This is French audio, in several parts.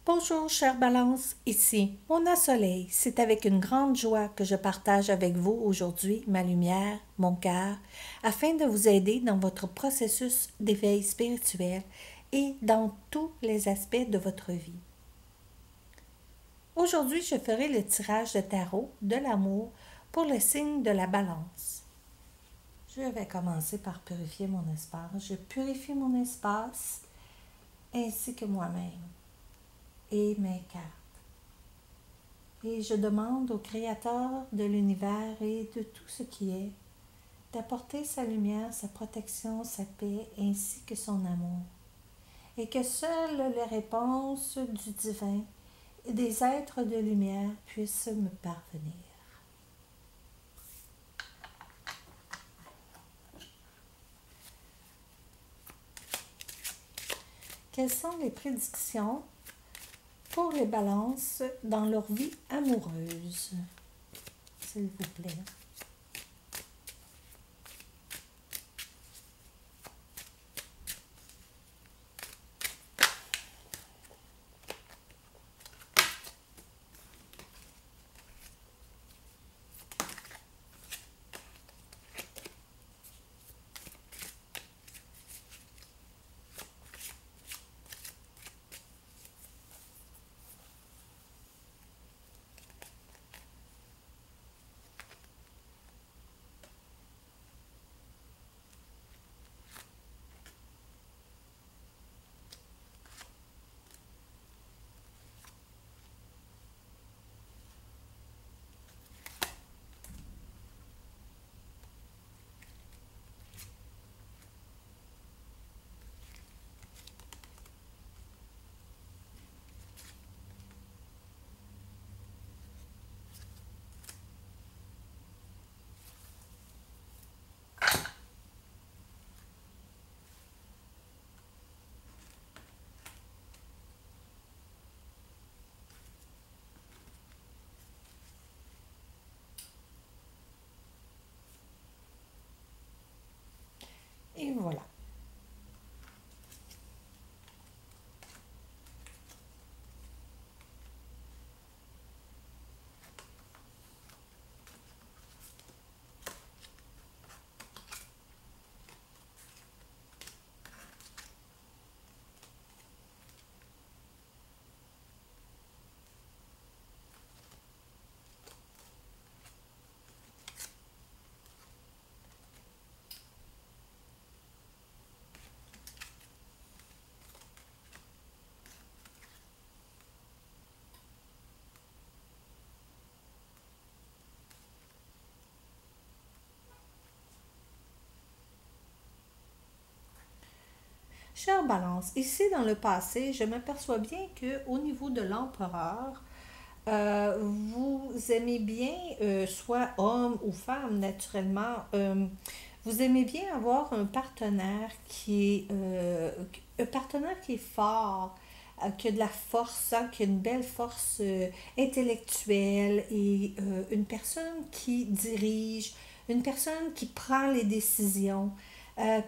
Bonjour, chère Balance, ici Mona Soleil. C'est avec une grande joie que je partage avec vous aujourd'hui ma lumière, mon cœur, afin de vous aider dans votre processus d'éveil spirituel et dans tous les aspects de votre vie. Aujourd'hui, je ferai le tirage de tarot de l'amour pour le signe de la Balance. Je vais commencer par purifier mon espace. Je purifie mon espace ainsi que moi-même et mes cartes. Et je demande au Créateur de l'univers et de tout ce qui est d'apporter sa lumière, sa protection, sa paix ainsi que son amour. Et que seules les réponses du divin et des êtres de lumière puissent me parvenir. Quelles sont les prédictions pour les balances dans leur vie amoureuse? S'il vous plaît. Et voilà. Chère Balance, ici dans le passé, je m'aperçois bien qu'au niveau de l'empereur, vous aimez bien, soit homme ou femme naturellement, vous aimez bien avoir un partenaire qui est fort, qui a de la force, hein, qui a une belle force intellectuelle et une personne qui dirige, une personne qui prend les décisions.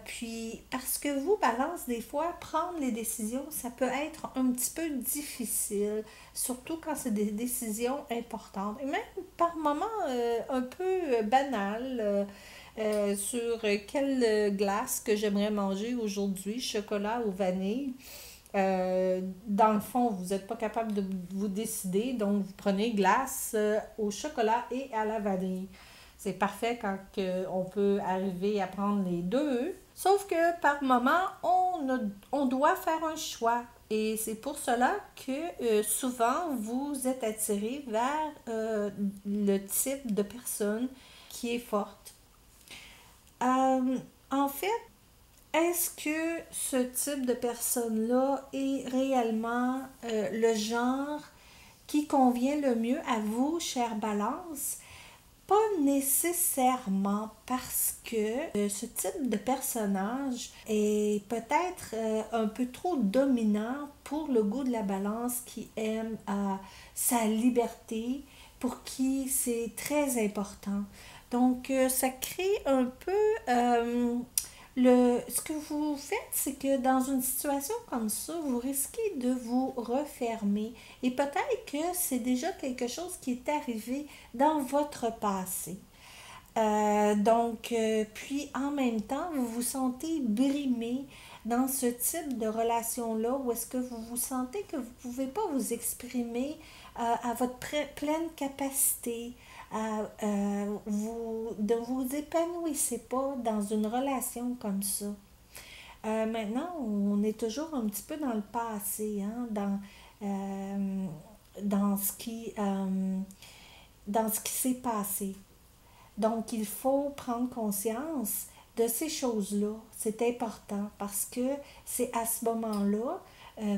Puis, parce que vous, Balance, des fois, prendre les décisions, ça peut être un petit peu difficile, surtout quand c'est des décisions importantes. Et même par moments un peu banales sur quelle glace que j'aimerais manger aujourd'hui, chocolat ou vanille. Dans le fond, vous n'êtes pas capable de vous décider, donc vous prenez glace au chocolat et à la vanille. C'est parfait quand on peut arriver à prendre les deux. Sauf que par moment, on doit faire un choix. Et c'est pour cela que souvent, vous êtes attiré vers le type de personne qui est forte. En fait, est-ce que ce type de personne-là est réellement le genre qui convient le mieux à vous, chère Balance? Pas nécessairement parce que ce type de personnage est peut-être un peu trop dominant pour le goût de la Balance qui aime sa liberté, pour qui c'est très important. Donc, ça crée un peu Ce que vous faites, c'est que dans une situation comme ça, vous risquez de vous refermer et peut-être que c'est déjà quelque chose qui est arrivé dans votre passé. Puis en même temps, vous vous sentez brimé dans ce type de relation-là où est-ce que vous vous sentez que vous ne pouvez pas vous exprimer à votre pleine capacité, de vous épanouissez pas dans une relation comme ça. Maintenant, on est toujours un petit peu dans le passé, hein, euh, dans ce dans ce qui s'est passé. Donc, il faut prendre conscience de ces choses-là. C'est important parce que c'est à ce moment-là,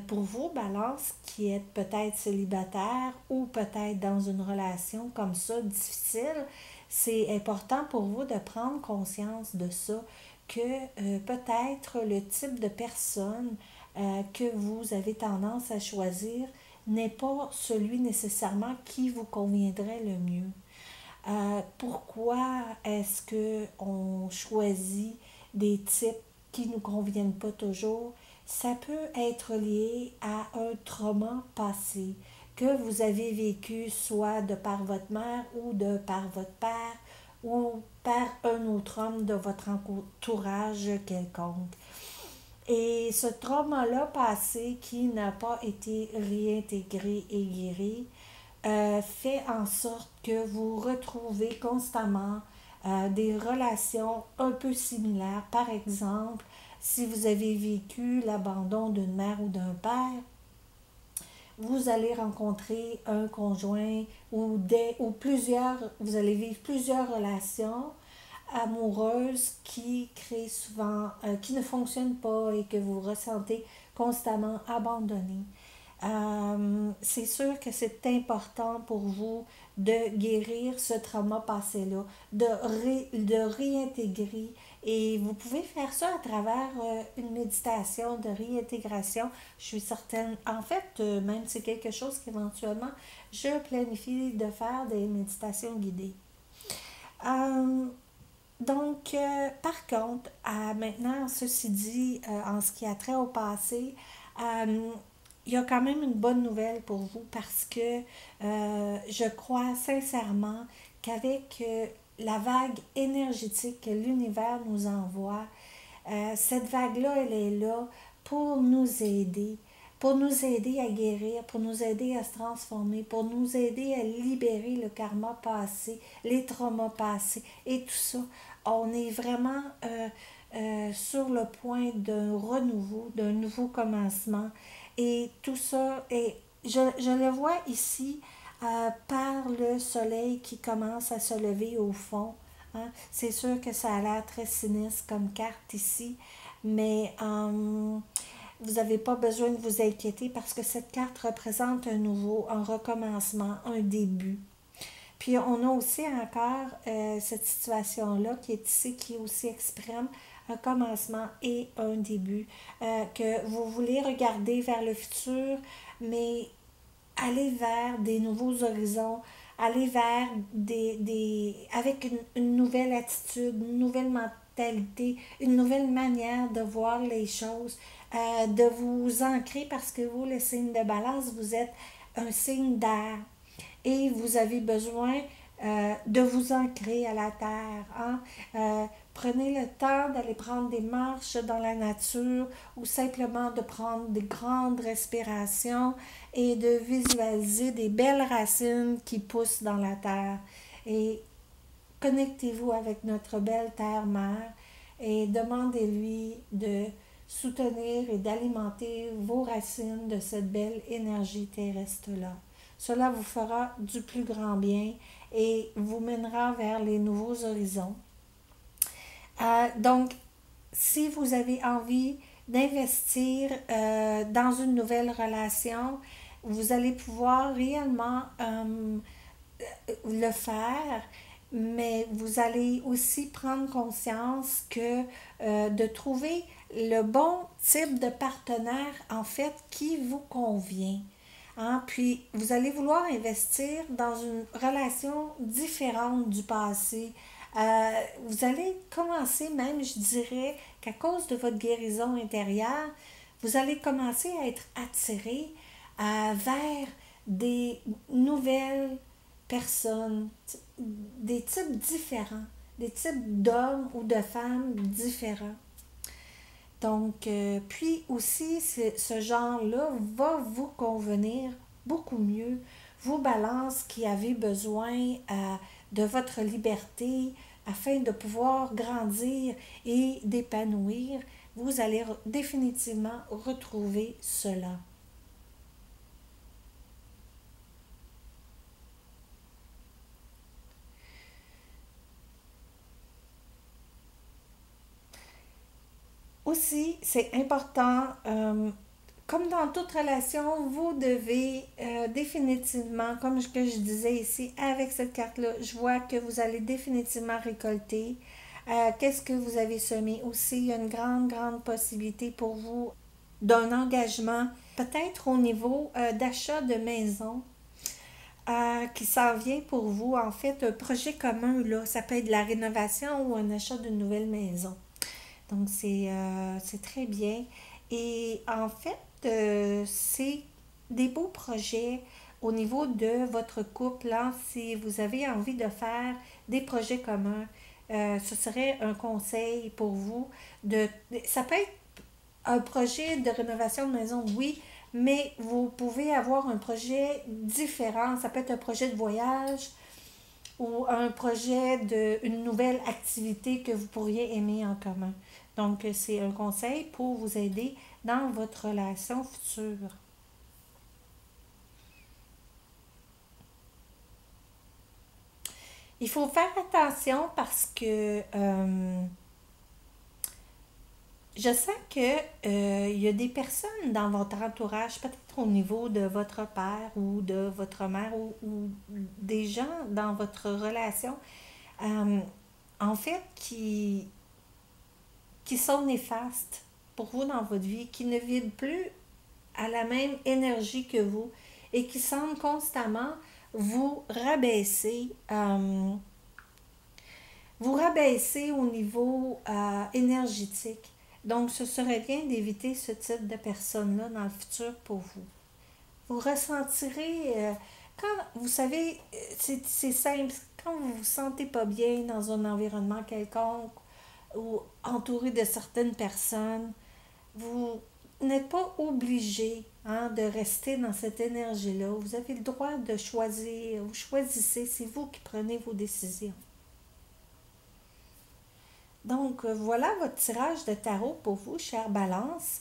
pour vous, Balance, qui êtes peut-être célibataire ou peut-être dans une relation comme ça difficile, c'est important pour vous de prendre conscience de ça, que peut-être le type de personne que vous avez tendance à choisir n'est pas celui nécessairement qui vous conviendrait le mieux. Pourquoi est-ce que on choisit des types qui ne nous conviennent pas toujours? Ça peut être lié à un trauma passé que vous avez vécu soit de par votre mère ou de par votre père ou par un autre homme de votre entourage quelconque. Et ce trauma-là passé qui n'a pas été réintégré et guéri fait en sorte que vous retrouvez constamment des relations un peu similaires. Par exemple, si vous avez vécu l'abandon d'une mère ou d'un père, vous allez rencontrer un conjoint ou plusieurs, vous allez vivre plusieurs relations amoureuses qui créent souvent, qui ne fonctionnent pas et que vous ressentez constamment abandonné. C'est sûr que c'est important pour vous de guérir ce trauma passé-là, de réintégrer. Et vous pouvez faire ça à travers une méditation de réintégration. Je suis certaine, en fait, même c'est quelque chose qu'éventuellement, je planifie de faire des méditations guidées. Euh, Par contre, maintenant, ceci dit, en ce qui a trait au passé, euh, il y a quand même une bonne nouvelle pour vous parce que je crois sincèrement qu'avec la vague énergétique que l'univers nous envoie, cette vague-là, elle est là pour nous aider à guérir, pour nous aider à se transformer, pour nous aider à libérer le karma passé, les traumas passés et tout ça. On est vraiment sur le point d'un renouveau, d'un nouveau commencement. Et tout ça, je le vois ici par le soleil qui commence à se lever au fond. Hein. C'est sûr que ça a l'air très sinistre comme carte ici, mais vous n'avez pas besoin de vous inquiéter parce que cette carte représente un nouveau, un recommencement, un début. Puis on a aussi encore cette situation-là qui est ici, qui aussi exprime un commencement et un début. Que vous voulez regarder vers le futur, mais aller vers des nouveaux horizons, aller vers avec une nouvelle attitude, une nouvelle mentalité, une nouvelle manière de voir les choses, de vous ancrer parce que vous, le signe de Balance, vous êtes un signe d'air et vous avez besoin de vous ancrer à la terre. Hein? Prenez le temps d'aller prendre des marches dans la nature ou simplement de prendre des grandes respirations et de visualiser des belles racines qui poussent dans la terre. Et connectez-vous avec notre belle terre-mère et demandez-lui de soutenir et d'alimenter vos racines de cette belle énergie terrestre-là. Cela vous fera du plus grand bien et vous mènera vers les nouveaux horizons. Donc, si vous avez envie d'investir dans une nouvelle relation, vous allez pouvoir réellement le faire, mais vous allez aussi prendre conscience que de trouver le bon type de partenaire, en fait, qui vous convient. Hein? Puis, vous allez vouloir investir dans une relation différente du passé, Vous allez commencer même, je dirais, qu'à cause de votre guérison intérieure, vous allez commencer à être attiré vers des nouvelles personnes, des types différents, des types d'hommes ou de femmes différents. Donc, puis aussi, ce genre-là va vous convenir beaucoup mieux. Vous, Balance, qui avez besoin de votre liberté afin de pouvoir grandir et d'épanouir, vous allez définitivement retrouver cela. Aussi, c'est important, comme dans toute relation, vous devez définitivement, que je disais ici, avec cette carte-là, je vois que vous allez définitivement récolter. Qu'est-ce que vous avez semé aussi? Il y a une grande, grande possibilité pour vous d'un engagement, peut-être au niveau d'achat de maison. Qui s'en vient pour vous, en fait, un projet commun, là, ça peut être de la rénovation ou un achat d'une nouvelle maison. Donc, c'est très bien. Et en fait, c'est des beaux projets au niveau de votre couple. Hein, si vous avez envie de faire des projets communs, ce serait un conseil pour vous. Ça peut être un projet de rénovation de maison, oui, mais vous pouvez avoir un projet différent. Ça peut être un projet de voyage ou un projet une nouvelle activité que vous pourriez aimer en commun. Donc, c'est un conseil pour vous aider dans votre relation future. Il faut faire attention parce que je sens que il y a des personnes dans votre entourage, peut-être au niveau de votre père ou de votre mère ou des gens dans votre relation, euh, en fait, qui sont néfastes pour vous dans votre vie, qui ne vibrent plus à la même énergie que vous et qui semblent constamment vous rabaisser, au niveau énergétique. Donc, ce serait bien d'éviter ce type de personnes-là dans le futur pour vous. Vous ressentirez, quand vous savez, c'est simple, quand vous vous sentez pas bien dans un environnement quelconque ou entouré de certaines personnes, vous n'êtes pas obligé, hein, de rester dans cette énergie-là. Vous avez le droit de choisir. Vous choisissez, c'est vous qui prenez vos décisions. Donc, voilà votre tirage de tarot pour vous, chère Balance.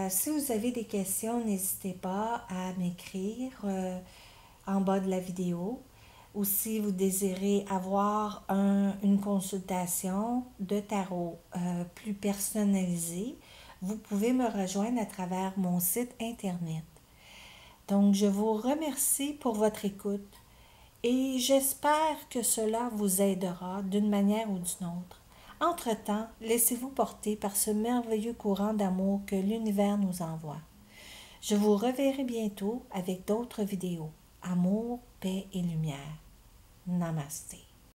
Si vous avez des questions, n'hésitez pas à m'écrire en bas de la vidéo. Ou si vous désirez avoir une consultation de tarot plus personnalisée, vous pouvez me rejoindre à travers mon site internet. Donc, je vous remercie pour votre écoute et j'espère que cela vous aidera d'une manière ou d'une autre. Entre-temps, laissez-vous porter par ce merveilleux courant d'amour que l'univers nous envoie. Je vous reverrai bientôt avec d'autres vidéos. Amour, paix et lumière. Namasté.